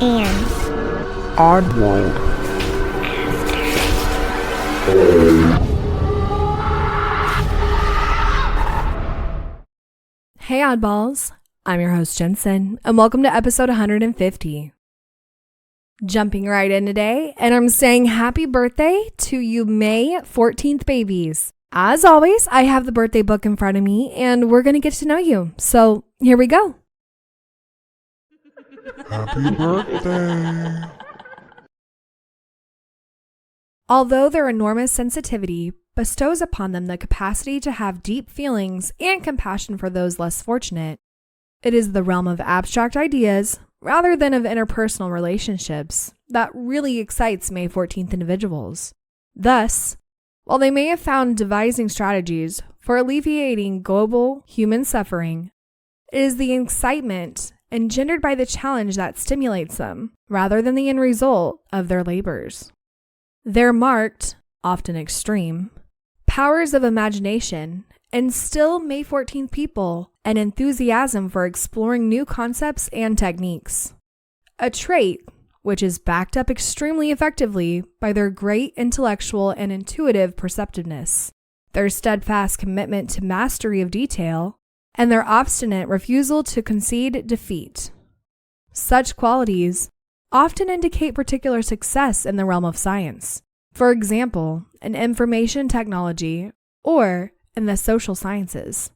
and Oddworld. Hey oddballs, I'm your host Jensen, and welcome to episode 150. Jumping right in today, and I'm saying happy birthday to you May 14th babies. As always, I have the birthday book in front of me, and we're going to get to know you. So here we go. Happy birthday. Although their enormous sensitivity bestows upon them the capacity to have deep feelings and compassion for those less fortunate, it is the realm of abstract ideas, rather than of interpersonal relationships, that really excites May 14th individuals. Thus, while they may have found devising strategies for alleviating global human suffering, it is the excitement engendered by the challenge that stimulates them, rather than the end result of their labors. Their marked, often extreme, powers of imagination instill May 14th people an enthusiasm for exploring new concepts and techniques, a trait which is backed up extremely effectively by their great intellectual and intuitive perceptiveness, their steadfast commitment to mastery of detail, and their obstinate refusal to concede defeat. Such qualities often indicate particular success in the realm of science, for example, in information technology or in the social sciences,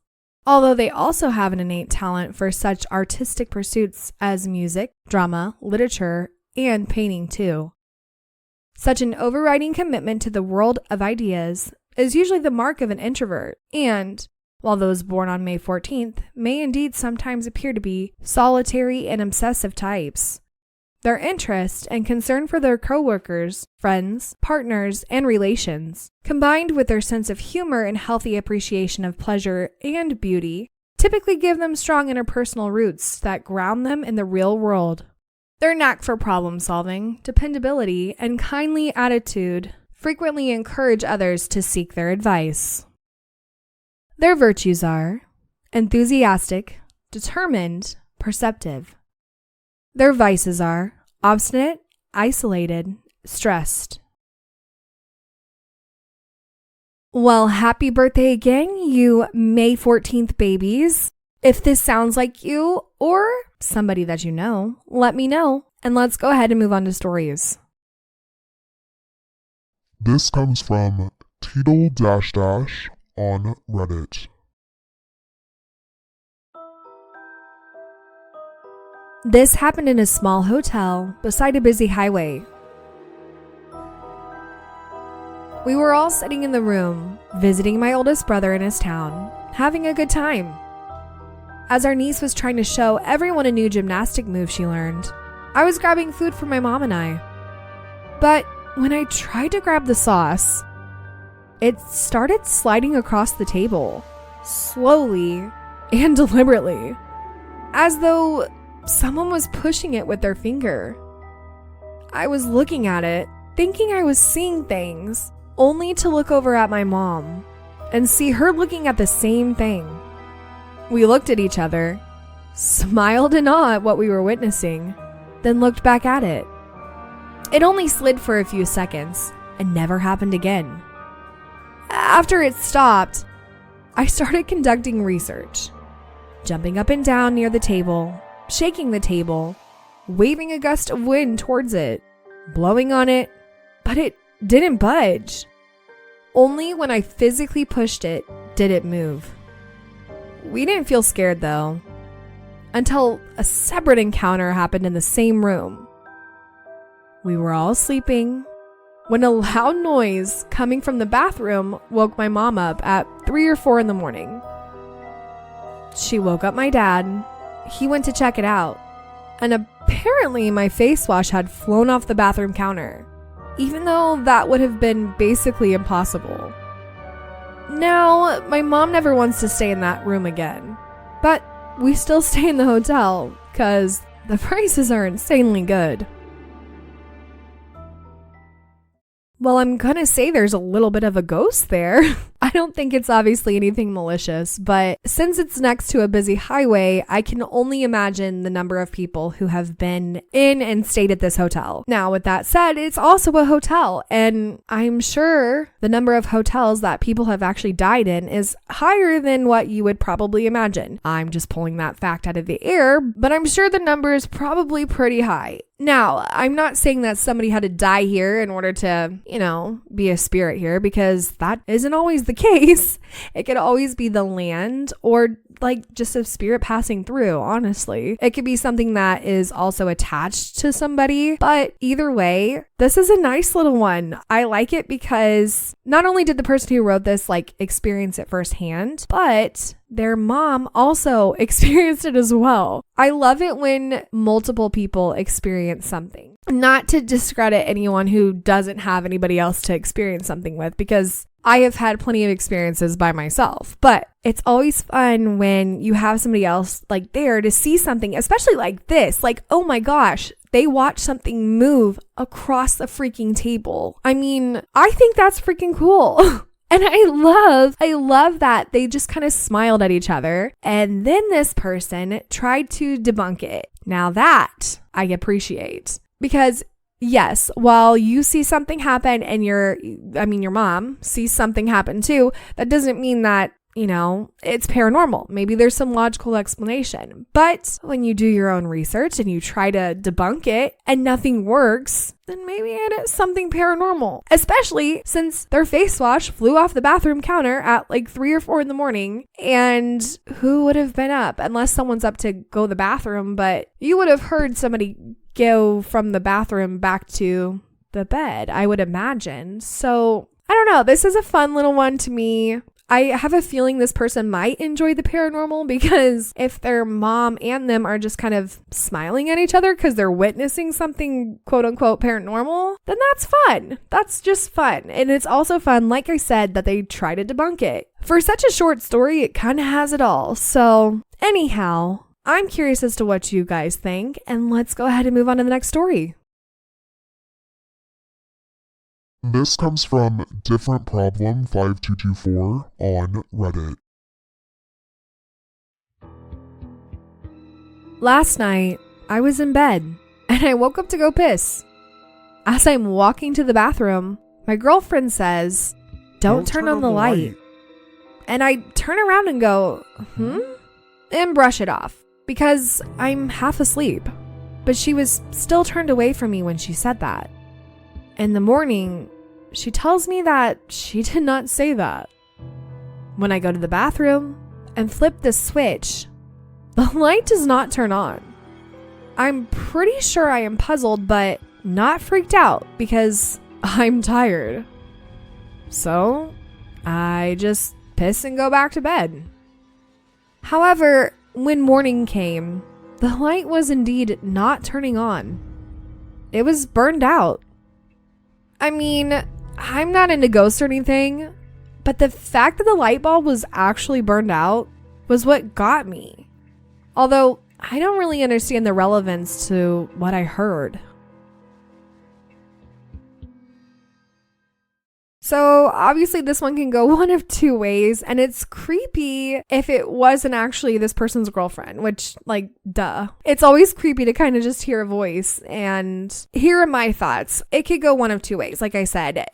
although they also have an innate talent for such artistic pursuits as music, drama, literature, and painting too. Such an overriding commitment to the world of ideas is usually the mark of an introvert, and, while those born on May 14th may indeed sometimes appear to be solitary and obsessive types, their interest and concern for their coworkers, friends, partners, and relations, combined with their sense of humor and healthy appreciation of pleasure and beauty, typically give them strong interpersonal roots that ground them in the real world. Their knack for problem solving, dependability, and kindly attitude frequently encourage others to seek their advice. Their virtues are enthusiastic, determined, perceptive. Their vices are obstinate, isolated, stressed. Well, happy birthday again, you May 14th babies. If this sounds like you or somebody that you know, let me know, and let's go ahead and move on to stories. This comes from Teedle on Reddit. This happened in a small hotel beside a busy highway. We were all sitting in the room, visiting my oldest brother in his town, having a good time. As our niece was trying to show everyone a new gymnastic move she learned, I was grabbing food for my mom and I. But when I tried to grab the sauce, it started sliding across the table, slowly and deliberately, as though someone was pushing it with their finger. I was looking at it, thinking I was seeing things, only to look over at my mom and see her looking at the same thing. We looked at each other, smiled in awe at what we were witnessing, then looked back at it. It only slid for a few seconds and never happened again. After it stopped, I started conducting research, jumping up and down near the table, shaking the table, waving a gust of wind towards it, blowing on it, but it didn't budge. Only when I physically pushed it did it move. We didn't feel scared though, until a separate encounter happened in the same room. We were all sleeping when a loud noise coming from the bathroom woke my mom up at 3 or 4 in the morning. She woke up my dad. He went to check it out, and apparently my face wash had flown off the bathroom counter, even though that would have been basically impossible. Now, my mom never wants to stay in that room again, but we still stay in the hotel because the prices are insanely good. Well, I'm gonna say there's a little bit of a ghost there. I don't think it's obviously anything malicious, but since it's next to a busy highway, I can only imagine the number of people who have been in and stayed at this hotel. Now, with that said, it's also a hotel, and I'm sure the number of hotels that people have actually died in is higher than what you would probably imagine. I'm just pulling that fact out of the air, but I'm sure the number is probably pretty high. Now, I'm not saying that somebody had to die here in order to, be a spirit here, because that isn't always the case. It could always be the land or like just a spirit passing through, honestly. It could be something that is also attached to somebody, but either way, this is a nice little one. I like it because not only did the person who wrote this experience it firsthand, but their mom also experienced it as well. I love it when multiple people experience something. Not to discredit anyone who doesn't have anybody else to experience something with, because I have had plenty of experiences by myself, but it's always fun when you have somebody else there to see something, especially like this. Oh my gosh, they watched something move across the freaking table. I mean, I think that's freaking cool. And I love that they just kind of smiled at each other. And then this person tried to debunk it. Now that I appreciate, because yes, while you see something happen and your mom sees something happen too, that doesn't mean that, it's paranormal. Maybe there's some logical explanation. But when you do your own research and you try to debunk it and nothing works, then maybe it is something paranormal. Especially since their face wash flew off the bathroom counter at 3 or 4 in the morning. And who would have been up? Unless someone's up to go to the bathroom, but you would have heard somebody go from the bathroom back to the bed, I would imagine. So I don't know. This is a fun little one to me. I have a feeling this person might enjoy the paranormal, because if their mom and them are just kind of smiling at each other because they're witnessing something quote unquote paranormal, then that's fun. That's just fun. And it's also fun, like I said, that they try to debunk it. For such a short story, it kind of has it all. So anyhow, I'm curious as to what you guys think, and let's go ahead and move on to the next story. This comes from Different Problem 5224 on Reddit. Last night, I was in bed and I woke up to go piss. As I'm walking to the bathroom, my girlfriend says, "Don't turn on the light." And I turn around and go, and brush it off because I'm half asleep. But she was still turned away from me when she said that. In the morning, she tells me that she did not say that. When I go to the bathroom and flip the switch, the light does not turn on. I'm pretty sure I am puzzled, but not freaked out because I'm tired. So I just piss and go back to bed. However, when morning came, the light was indeed not turning on. It was burned out. I mean, I'm not into ghosts or anything, but the fact that the light bulb was actually burned out was what got me. Although, I don't really understand the relevance to what I heard. So obviously this one can go one of two ways, and it's creepy if it wasn't actually this person's girlfriend, which duh. It's always creepy to kind of just hear a voice, and here are my thoughts. It could go one of two ways. Like I said,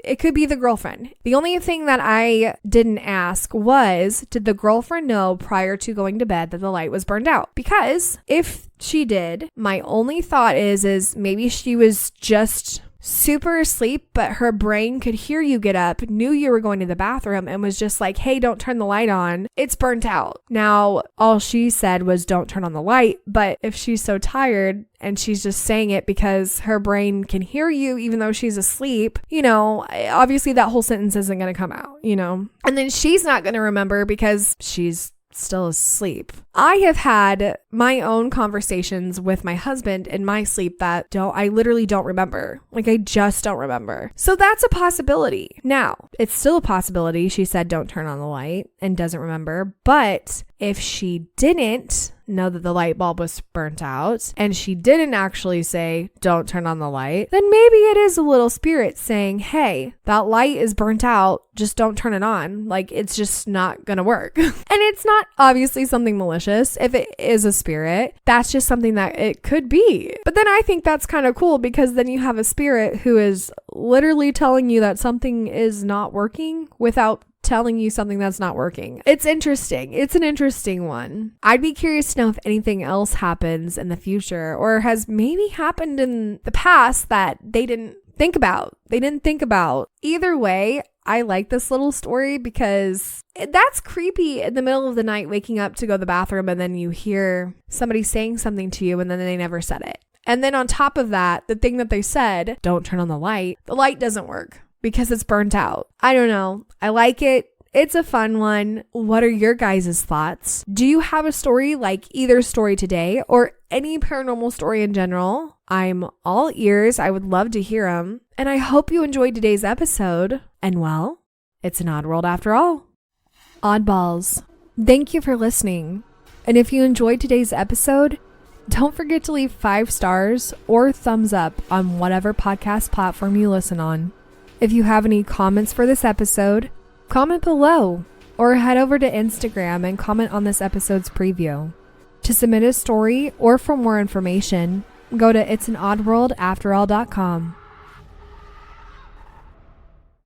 it could be the girlfriend. The only thing that I didn't ask was, did the girlfriend know prior to going to bed that the light was burned out? Because if she did, my only thought is maybe she was just super asleep, but her brain could hear you get up, knew you were going to the bathroom, and was just like, "Hey, don't turn the light on. It's burnt out." Now, all she said was, "Don't turn on the light." But if she's so tired and she's just saying it because her brain can hear you even though she's asleep, obviously that whole sentence isn't going to come out, And then she's not going to remember because she's still asleep. I have had my own conversations with my husband in my sleep that I literally don't remember. Like, I just don't remember. So that's a possibility. Now, it's still a possibility. She said, don't turn on the light and doesn't remember. But if she didn't know that the light bulb was burnt out and she didn't actually say, don't turn on the light, then maybe it is a little spirit saying, hey, that light is burnt out. Just don't turn it on. Like, it's just not gonna work. And it's not obviously something malicious. If it is a spirit, that's just something that it could be. But then I think that's kind of cool, because then you have a spirit who is literally telling you that something is not working without telling you something that's not working. It's interesting. It's an interesting one. I'd be curious to know if anything else happens in the future, or has maybe happened in the past that they didn't think about. Either way, I like this little story because that's creepy in the middle of the night, waking up to go to the bathroom, and then you hear somebody saying something to you and then they never said it. And then on top of that, the thing that they said, don't turn on the light doesn't work because it's burnt out. I don't know. I like it. It's a fun one. What are your guys' thoughts? Do you have a story like either story today or any paranormal story in general? I'm all ears. I would love to hear them. And I hope you enjoyed today's episode. And well, it's an odd world after all. Oddballs, thank you for listening. And if you enjoyed today's episode, don't forget to leave 5 stars or thumbs up on whatever podcast platform you listen on. If you have any comments for this episode, comment below or head over to Instagram and comment on this episode's preview. To submit a story or for more information, go to itsanoddworldafterall.com.